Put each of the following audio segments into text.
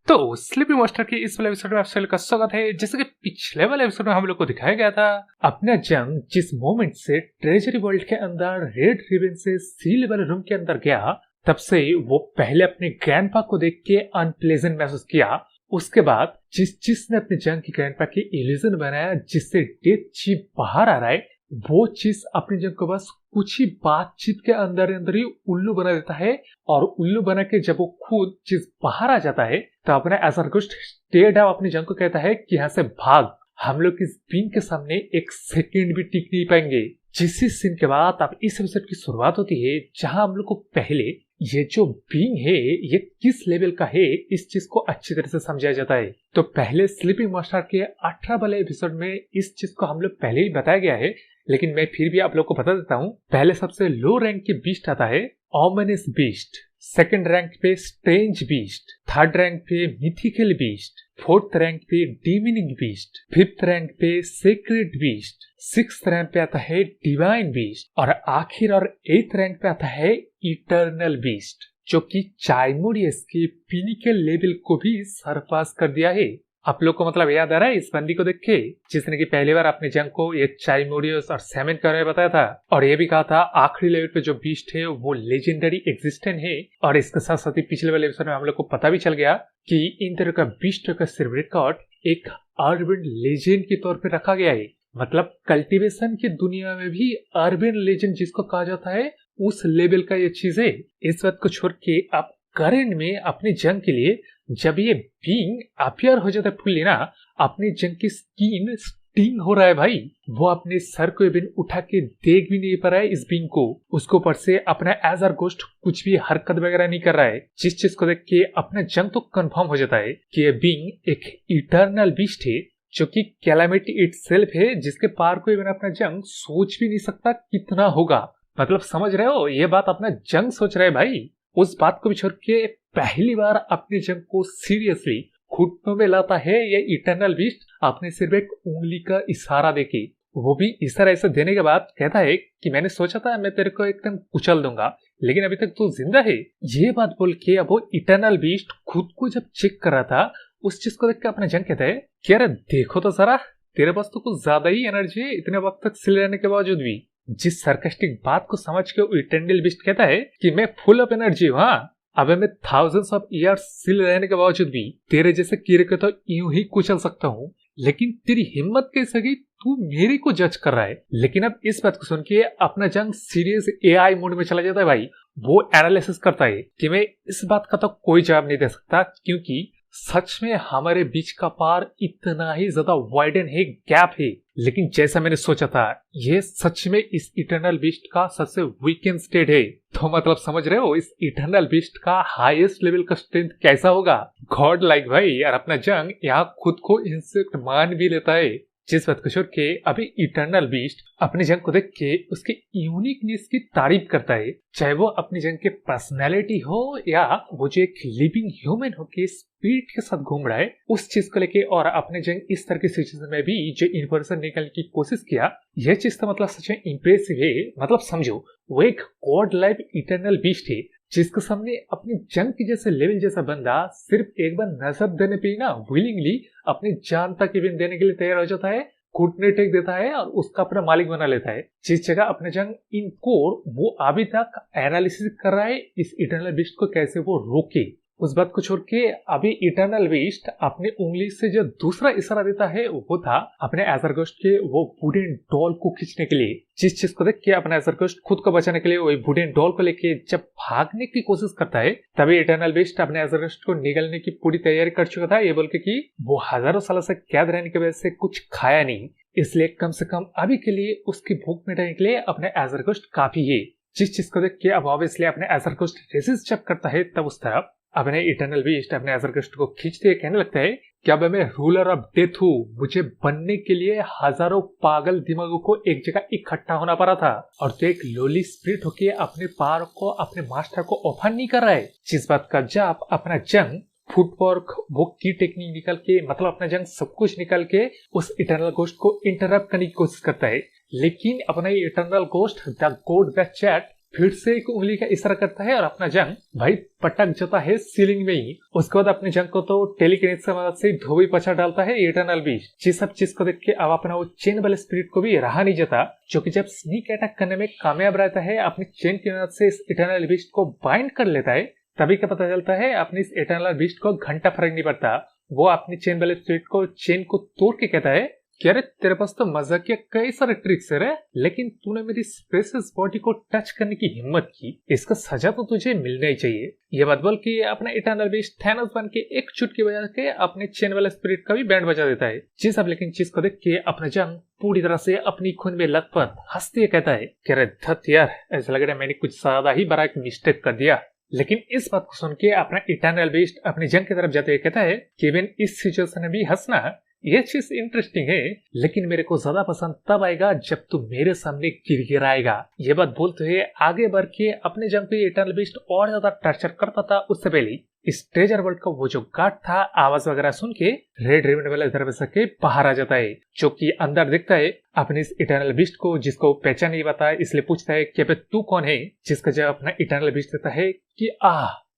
तो sleeping master के इस वाले एपिसोड में आप सभी का स्वागत है। जैसे कि पिछले वाले एपिसोड में हम लोग को दिखाया गया था, अपना जंग जिस मोमेंट से ट्रेजरी वर्ल्ड के अंदर रेड रिबन से सी लेवल रूम के अंदर गया, तब से वो पहले अपने ग्रैंडपा को देख के अनप्लेजेंट महसूस किया। उसके बाद जिस जिसने अपने जंग की ग्रैंडपा की इल्यूजन बनाया जिससे डेथ चीफ बाहर आ रहा है, वो चीज अपने जंग को बस कुछ ही बातचीत के अंदर अंदर ही उल्लू बना देता है। और उल्लू बना के जब वो खुद चीज बाहर आ जाता है तो अपने एसरगुस्ट स्टेड अपने जंग को कहता है कि यहाँ से भाग, हम लोग इस बीन के सामने एक सेकंड भी टिक नहीं पाएंगे। जिस सीन के बाद अब इस एपिसोड की शुरुआत होती है, जहां हम लोग को पहले ये जो बीइंग है ये किस लेवल का है इस चीज को अच्छी तरह से समझाया जाता है। तो पहले स्लीपिंग मास्टर के 18 वाले एपिसोड में इस चीज को हम लोग पहले ही बताया गया है, लेकिन मैं फिर भी आप लोग को बता देता हूँ। पहले सबसे लो रैंक के बीस्ट आता है ऑमनस बीस्ट, सेकंड रैंक पे स्ट्रेंज बीस्ट, थर्ड रैंक पे मिथिकल बीस्ट, फोर्थ रैंक पे डिमिनिंग बीस्ट, फिफ्थ रैंक पे सेक्रेट बीस्ट, सिक्स्थ रैंक पे आता है डिवाइन बीस्ट और आखिर और एथ रैंक पे आता है इटर्नल बीस्ट, जो कि चाइमोडियस के पिनिकल लेवल को भी सरपास कर दिया है। आप लोग को मतलब याद आ रहा है इस बंदी को देख के, जिसने कि पहली बार अपने जंग को ये चाइमोडियस और सैमन के बारे में बताया था और ये भी कहा था आखिरी लेवल पे जो बीस्ट है वो लेजेंडरी एग्जिस्टेंट है। और इसके साथ साथ ही पिछले वाले एपिसोड में हम लोग को पता भी चल गया कि इन तरह का बीस्ट का सिर्फ रिकॉर्ड एक अर्बन लेजेंड के तौर पे रखा गया है। मतलब कल्टीवेशन की दुनिया में भी अर्बन लेजेंड जिसको कहा जाता है उस लेवल का ये चीज है। इस बात को छोड़ के आप करंट में अपने जंग के लिए जब ये बीइंग अपियर हो जाता है फुल्ली ना, अपने जंग की स्किन स्टिंग हो रहा है भाई। वो अपने सर को इवन उठा के देख भी नहीं पा रहा है इस बीइंग को। उसको ऊपर से अपना एज आर गोस्ट कुछ भी हरकत वगैरह नहीं कर रहा है। जिस चीज को देख के अपना जंग तो कंफर्म हो जाता है कि ये बीइंग एक इटर्नल बीस्ट है, जो कि कैलामिटी इटसेल्फ है, जिसके पार को इवन अपना जंग सोच भी नहीं सकता कितना होगा। मतलब समझ रहे हो, ये बात अपना जंग सोच रहे भाई। उस बात को भी छोड़ के पहली बार अपने जंग को सीरियसली घुटनों में लाता है ये इटर्नल बीस्ट अपने सिर्फ एक उंगली का इशारा देके। वो भी इशारा ऐसे देने के बाद कहता है कि मैंने सोचा था मैं तेरे को एकदम कुचल दूंगा, लेकिन अभी तक तू जिंदा है। ये बात बोल के अब वो इटर्नल बीस्ट खुद को जब चेक कर रहा था, उस चीज को देख के अपना जंग कहता है कि अरे देखो तो जरा, तेरे पास तो कुछ ज्यादा ही एनर्जी है इतने वक्त तक सिल रहने के बावजूद भी। जिस सरकास्टिक बात को समझ के वो इटर्नल बीस्ट कहता है कि मैं फुल ऑफ एनर्जी हूँ। हाँ, अबे मैं थाउजेंड्स ऑफ ईयर्स सिल रहने के बावजूद भी तेरे जैसे कीड़े को तो यूं ही कुचल सकता हूँ, लेकिन तेरी हिम्मत कैसे गई, तू मेरे को जज कर रहा है। लेकिन अब इस बात को सुन के अपना जंग सीरियस एआई मोड में चला जाता है भाई। वो एनालिसिस करता है कि मैं इस बात का तो कोई जवाब नहीं दे सकता, क्योंकि सच में हमारे बीच का पार इतना ही ज्यादा वाइडन है, गैप है। लेकिन जैसा मैंने सोचा था, ये सच में इस इटर्नल बीस्ट का सबसे वीकेंड स्टेट है। तो मतलब समझ रहे हो इस इटर्नल बीस्ट का हाईएस्ट लेवल का स्ट्रेंथ कैसा होगा। गॉड लाइक भाई। और अपना जंग यहाँ खुद को इंसेक्ट मान भी लेता है। जिस बात को छोड़ के अभी इटर्नल बीस्ट अपने जंग को देख के उसके यूनिकनेस की तारीफ करता है, चाहे वो अपनी जंग के पर्सनैलिटी हो या वो जो एक लिविंग ह्यूमन हो के स्पिरिट के साथ घूम रहा है उस चीज को लेके। और अपने जंग इस तरह की सिचुएशन में भी जो इन्फॉर्मेशन निकालने की कोशिश किया, यह चीज तो मतलब सच में इम्प्रेसिव है। मतलब समझो, वो एक गॉड लाइक इटर्नल बीस्ट है जिसके सामने अपनी जंग के जैसे लेवल जैसा बंदा सिर्फ एक बार नजर देने पे ही ना विलिंगली अपनी जान तक इवन देने के लिए तैयार हो जाता है, घुटने टेक देता है और उसका अपना मालिक बना लेता है। जिस जगह अपने जंग इन कोर वो अभी तक एनालिसिस कर रहा है इस इटर्नल बीस्ट को कैसे वो रोके। उस बात को छोड़ के अभी इटर्नल बीस्ट अपने उंगली से जो दूसरा इशारा देता है वो था अपने एजरगोस्ट के वो वुडन डॉल को खींचने के लिए। जिस चीज को देख के अपना एजरगोस्ट खुद को बचाने के लिए वही वुडन डॉल को लेके जब भागने की कोशिश करता है, तभी इटर्नल बीस्ट अपने एजरगोस्ट को निगलने की पूरी तैयारी कर चुका था, ये बोल के कि वो हजारों सालों से कैद रहने की वजह से कुछ खाया नहीं, इसलिए कम से कम अभी के लिए उसकी भूख मिटाने के लिए अपने एजरगोस्ट काफी है। जिस चीज को देख के अब ऑब्वियसली अपने एजरगोस्ट रेसिस्ट जब करता है, तब उस तरफ अपने इटर्नल बीस्ट अपने एजरगोस्ट को खींचते कहने लगता है कि अब मैं रूलर ऑफ डेथ हूँ, मुझे बनने के लिए हजारों पागल दिमागों को एक जगह इकट्ठा होना पड़ा था, और तो एक लोली स्पिरिट होके अपने पार को अपने मास्टर को ऑफर नहीं कर रहा है। जिस बात का जब अपना जंग फुटवर्क वो की टेक्निक निकल के, मतलब अपना जंग सब कुछ निकल के उस इटर्नल गोस्ट को इंटरप्ट करने की कोशिश करता है, लेकिन अपना eternal ghost the God the chat फिर से एक उंगली का इशारा करता है और अपना जंग भाई पटक जाता है सीलिंग में ही। उसके बाद अपने जंग को तो टेलीकिनेसिस की मदद से धोबी पछा डालता है इटर्नल बीस्ट। जिस सब चीज को देख के अब अपना वो चेन वाले स्पिरिट को भी रहा नहीं जाता, जो कि जब स्नीक अटैक करने में कामयाब रहता है, अपनी चेन की मदद से इस इटर्नल बीस्ट को बाइंड कर लेता है। तभी क्या पता चलता है अपने इस इटर्नल बीस्ट को घंटा फर्क नहीं पड़ता। वो अपनी चेन वाले स्पिरिट को चेन को तोड़ के कहता है कि अरे तेरे पास तो मजाकिया कई सारे ट्रिक्स है रे, लेकिन तूने मेरी स्पेसिस बॉडी को टच करने की हिम्मत की, इसका सजा तो तुझे मिलना ही चाहिए। ये बात बोल के अपना इटर्नल बीस्ट थैनोस बन के एक चुटकी बजा के अपने चेन वाले स्पिरिट का भी बैंड बजा देता है। जी सब लेकिन चीज को देख के अपना जंग पूरी तरह से अपनी खून में लथपथ हंसते हुए कहता है कि अरे धत यार, ऐसा लग रहा है मैंने कुछ ज्यादा ही बड़ा एक मिस्टेक कर दिया। लेकिन इस बात को सुन के अपना इटर्नल बीस्ट अपनी जंग की तरफ जाते हुए कहता है कि इवन इस सिचुएशन में भी हंसना ये चीज इंटरेस्टिंग है, लेकिन मेरे को ज्यादा पसंद तब आएगा जब तू मेरे सामने गिड़गिड़ाएगा। ये बात बोलते हुए आगे बढ़ के अपने जंग पे इटर्नल बीस्ट और ज्यादा टॉर्चर करता था। उससे पहले इस ट्रेजर वर्ल्ड का वो जो गार्ड था आवाज वगैरह सुन के रेड रिबन वाले दरवाजे के बाहर आ जाता है, जो कि अंदर दिखता है अपने इस इटर्नल बीस्ट को, जिसको पहचान नहीं पाता है। इसलिए पूछता है कि अबे तू कौन है, जिसका जवाब अपना इटर्नल बीस्ट देता है कि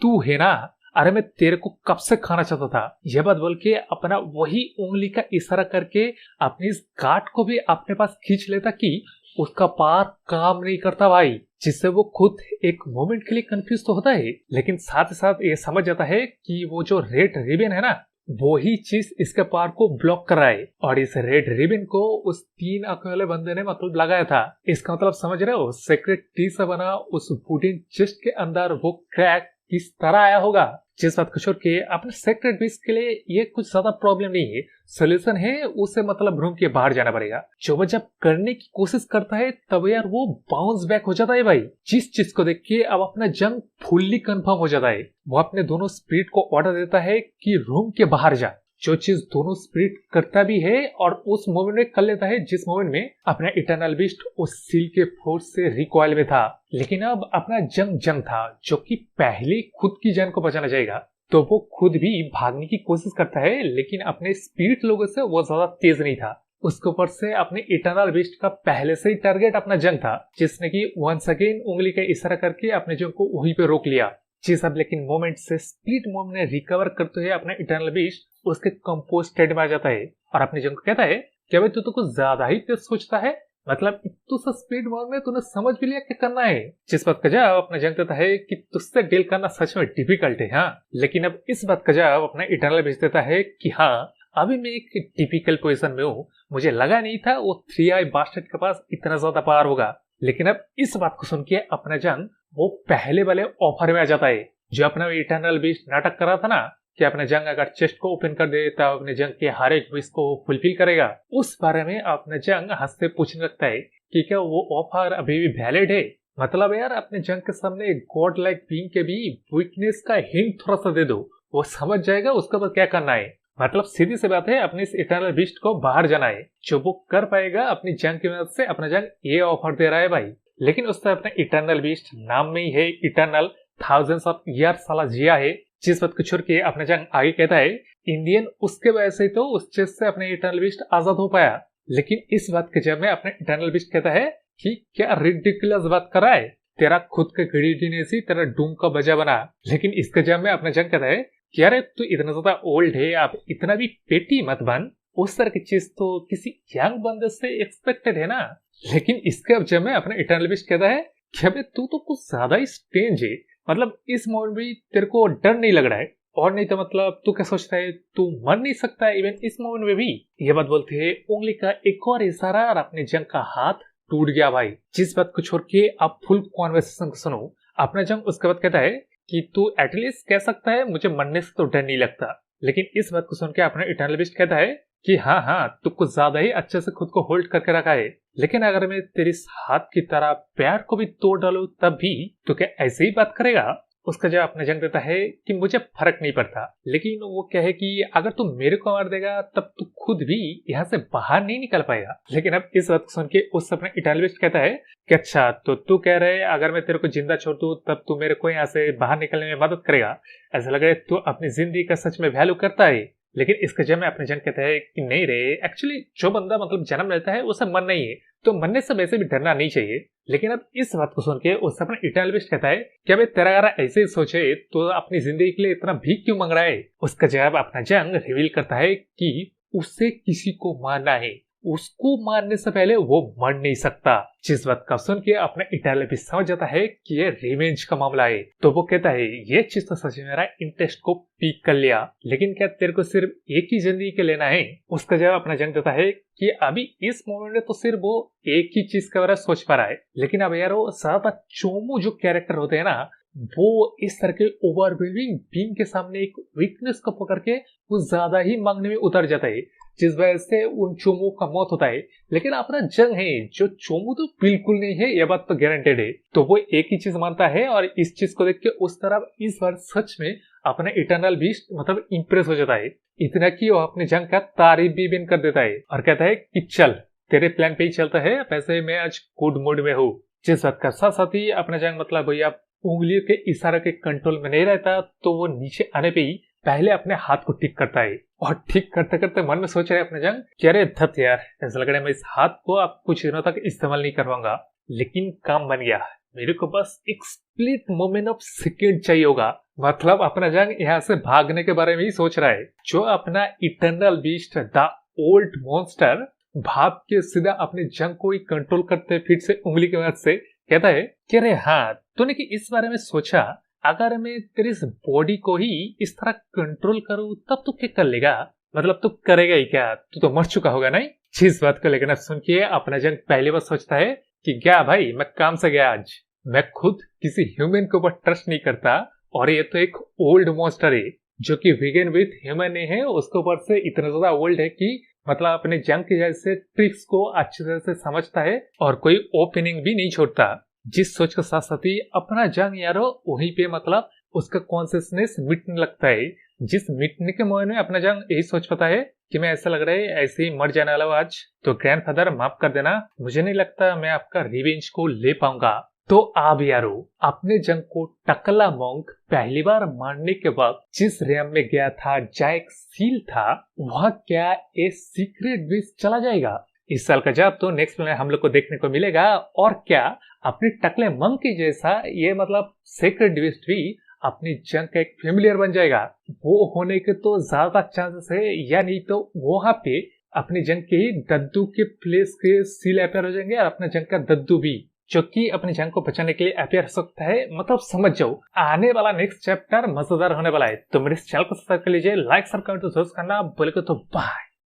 तू है ना, अरे मैं तेरे को कब से खाना चाहता था। यह बात बोल के अपना वही उंगली का इशारा करके अपने इस गार्ड को भी अपने पास खींच लेता कि उसका पार काम नहीं करता भाई, जिससे वो खुद एक मोमेंट के लिए कंफ्यूज तो होता है, लेकिन साथ ही साथ ये समझ जाता है कि वो जो रेड रिबन है ना, वो ही चीज इसके पार को ब्लॉक कर रहा है। और इस रेड रिबन को उस 3 आंखों वाले बंदे ने मतलब लगाया था। इसका मतलब समझ रहे हो, सीक्रेट टी से बना उस वुडन चेस्ट के अंदर वो क्रैक किस तरह आया होगा। जिस बात को छोड़ के अपने सीक्रेट बीस्ट के लिए ये कुछ ज्यादा प्रॉब्लम नहीं है, सोल्यूशन है उसे मतलब रूम के बाहर जाना पड़ेगा। जो वो जब करने की कोशिश करता है तब यार वो बाउंस बैक हो जाता है भाई। जिस चीज को देख के अब अपना जंग फुल्ली कंफर्म हो जाता है। वो अपने दोनों स्पिरिट को ऑर्डर देता है कि रूम के बाहर जा, जो चीज दोनों स्पिरिट करता भी है और उस मोमेंट में कर लेता है जिस मोमेंट में अपना इटर्नल बीस्ट उस सील के फोर्स से रिकॉइल में था। लेकिन अब अपना जंग था, जो कि पहले खुद की जान को बचाना चाहेगा, तो वो खुद भी भागने की कोशिश करता है, लेकिन अपने स्पिरिट लोगों से वो ज्यादा तेज नहीं था। उसके ऊपर से अपने इटर्नल बीस्ट का पहले से ही टारगेट अपना जंग था, जिसने की वंस अगेन उंगली का इशारा करके अपने जंग को वहीं पे रोक लिया। जी सब लेकिन मोमेंट से स्प्लिट मोम ने रिकवर करते हुए अपना इटर्नल बीस्ट उसके कंपोज स्टेट में आ जाता है और अपने जंग को कहता है कि भाई तू तो कुछ ज्यादा ही तेज सोचता है, मतलब तू सा स्पीड मोड में तूने समझ भी लिया क्या करना है। जिस बात का जवाब अपना जंग देता है कि तुझसे डील करना सच में डिफिकल्ट है। हाँ, लेकिन अब इस बात का जवाब अपना इटर्नल बीस्ट देता है कि हाँ, अभी मैं एक टिपिकल पोजीशन में हूँ, मुझे लगा नहीं था वो 3i बास्टर्ड के पास इतना ज्यादा पावर होगा। लेकिन अब इस बात को सुन के अपना जंग वो पहले वाले ऑफर में आ जाता है, जो अपना इटर्नल बीस्ट नाटक कर रहा था ना कि अपने जंग अगर चेस्ट को ओपन कर दे तो अपने जंग के हर एक विश को फुलफिल करेगा। उस बारे में अपने जंग हंसते पूछने लगता है कि क्या वो ऑफर अभी भी वैलिड है। मतलब यार अपने जंग के सामने गॉड लाइक बीइंग के भी वीकनेस का हिंट थोड़ा सा दे दो, वो समझ जाएगा उसके बाद क्या करना है। मतलब सीधी सी बात है, अपने इस इटर्नल बीस्ट को बाहर जाना है, जो वो कर पाएगा अपनी जंग की मदद से। अपना जंग ये ऑफर दे रहा है भाई, लेकिन उससे अपने इटर्नल बीस्ट नाम में ही है इटर्नल, थाउजेंड्स ऑफ ईयर साला जिया है। जिस बात को छोड़ के अपना जंग आगे कहता है इंडियन उसके वजह से तो उस चीज से अपने इटर्नल बीस्ट आजाद हो पाया। लेकिन इस बात के जब में अपने इटर्नल बीस्ट कहता है कि क्या रिडिकुलस बात कर रहा है, तेरा खुद का ग्रीडीनेस ही तेरा डूम का वजह बना। लेकिन इसके जब में अपना जंग कहता है कि अरे तू इतना ज्यादा ओल्ड है, आप इतना भी पेटी मत बन, उस तरह की चीज तो किसी यंग बंदे से एक्सपेक्टेड है ना। लेकिन इसके अब जब में अपने इटर्नल बीस्ट कहता है कि अबे तू तो कुछ ज्यादा ही स्ट्रेंज है, मतलब इस मोमेंट भी तेरे को डर नहीं लग रहा है, और नहीं तो मतलब तू क्या सोचता है तू मर नहीं सकता है इवन इस मोमेंट में भी। ये बात बोलते हैं उंगली का एक और इशारा और अपने जंग का हाथ टूट गया भाई। जिस बात को छोड़ के आप फुल कॉन्वर्सेशन को सुनो। अपना जंग उसके बाद कहता है कि तू एटलीस्ट कह सकता है मुझे मरने से तो डर नहीं लगता। लेकिन इस बात को सुन के अपना इटर्नल बीस्ट कहता है कि हाँ तू कुछ ज्यादा ही अच्छे से खुद को होल्ड करके रखा है, लेकिन अगर मैं तेरी हाथ की तरह पैर को भी तोड़ डालू तब भी तो क्या ऐसे ही बात करेगा। उसका जवाब अपना जंग देता है कि मुझे फर्क नहीं पड़ता, लेकिन वो कहे कि अगर तू मेरे को मार देगा तब तू खुद भी यहाँ से बाहर नहीं निकल पाएगा। लेकिन अब इस बात को सुन के उस अपने इटर्नल बीस्ट कहता है कि अच्छा तो तू कह रहे अगर मैं तेरे को जिंदा छोड़ दूं तब तू मेरे को यहाँ से बाहर निकलने में मदद करेगा। ऐसा लग रहा है तू अपनी जिंदगी का सच में वैल्यू करता है। लेकिन इसके जब में अपने जंग कहता है कि नहीं रे, एक्चुअली जो बंदा मतलब जन्म लेता है उसे मरना ही है, तो मरने से वैसे भी डरना नहीं चाहिए। लेकिन अब इस बात को सुन के उससे अपना इटर्नल बीस्ट कहता है कि अबे तेरा अगर ऐसे ही सोचे तो अपनी जिंदगी के लिए इतना भीख क्यों मांग रहा है। उसका जवाब अपना जंग रिवील करता है कि उसे किसी को मारना है, उसको मारने से पहले वो मर नहीं सकता। जिस बात का सुन के अपना इटर्नल बीस्ट समझ जाता है कि ये रिवेंज का मामला है, तो वो कहता है ये चीज तो सच में मेरा इंटरेस्ट को पीक कर लिया, लेकिन क्या तेरे को सिर्फ एक ही जिंदगी के लेना है। उसका जवाब अपना जंग देता है कि अभी इस मोमेंट में तो सिर्फ वो एक ही चीज के बारे में सोच पा रहा है, लेकिन अब यार वो ज्यादा चोमू जो कैरेक्टर होते हैं ना, वो इस तरह के ओवरवेलमिंग बीइंग के सामने एक वीकनेस को पकड़ के वो ज्यादा ही मांगने में उतर जाता है, जिस वजह से उन चोमू का मौत होता है। लेकिन अपना जंग है जो चोमू तो बिल्कुल नहीं है, यह बात तो गारंटेड है, तो वो एक ही चीज मानता है और इस चीज को देख के उस तरफ इस बार सच में अपना इटर्नल बीस्ट मतलब इंप्रेस हो जाता है। इतना कि वो अपने जंग का तारीफ भी बिन कर देता है और कहता है कि चल तेरे प्लान पे ही चलता है, वैसे मैं आज गुड मूड में हूँ। जिस बात का साथ साथ ही अपना जंग मतलब भैया उंगलियों के इशारे के कंट्रोल में नहीं रहता, तो वो नीचे आने पे ही पहले अपने हाथ को ठीक करता है और ठीक करते करते मन में सोच रहे अपने जंग कि अरे धत यार, ऐसा लग रहा है मैं इस हाथ को अब कुछ दिनों तक इस्तेमाल नहीं करवाऊंगा। लेकिन काम बन गया, मेरे को बस एक स्प्लिट मोमेंट ऑफ सेकेंड चाहिए होगा। मतलब अपना जंग यहाँ से भागने के बारे में ही सोच रहा है। जो अपना eternal beast the old monster भाग के सीधा अपने जंग को ही कंट्रोल करते फिर से उंगली की मदद से कहता है कि अरे हाँ, तूने कि इस बारे में सोचा अगर मैं तेरी इस बॉडी को ही इस तरह कंट्रोल करूं तब तू क्या कर लेगा, मतलब तू करेगा ही क्या, तू तो मर चुका होगा नहीं। जिस बात को लेकर सुन के अपना जंग पहली बार सोचता है कि क्या भाई मैं काम से गया आज, मैं खुद किसी ह्यूमन के ऊपर ट्रस्ट नहीं करता और ये तो एक ओल्ड मॉन्स्टर है जो कि विगन विथ ह्यूमन है, उसके ऊपर से इतना ज्यादा ओल्ड है कि मतलब अपने जंग की जैसे ट्रिक्स को अच्छी तरह से समझता है और कोई ओपनिंग भी नहीं छोड़ता। जिस सोच के साथ साथ ही अपना जंग यारो वहीं पे मतलब उसका कॉन्सियसनेस मिटने लगता है। जिस मिटने के मोमेंट में अपना जंग यही सोच पाता है कि मैं ऐसा लग रहा है ऐसे ही मर जाने वाला हूँ आज, तो ग्रैंडफादर माफ कर देना, मुझे नहीं लगता मैं आपका रिवेंज को ले पाऊंगा। तो आप यारो अपने जंग को टकला मॉन्क पहली बार मारने के बाद जिस रैम में गया था जहाँ एक सील था, वह क्या ए सीक्रेट बेस चला जाएगा? इस साल का जब तो नेक्स्ट में हम लोग को देखने को मिलेगा। और क्या अपने टकले मंक के जैसा ये मतलब सीक्रेट बेस्ट भी अपनी जंग का एक फेमिलियर बन जाएगा? वो होने के तो ज्यादा चांसेस है, या नहीं तो वहां पे अपनी जंग के ही दद्दू के प्लेस के सील अपेयर हो जाएंगे और अपने जंग का दद्दू भी, जो कि अपने जंग को बचाने के लिए अपेयर हो सकता है। मतलब समझ जाओ आने वाला नेक्स्ट चैप्टर मजेदार होने वाला है। तो मेरे इस चैनल को सब्सक्राइब कर लीजिए, लाइक और कमेंट जरूर करना, बोले तो बाय।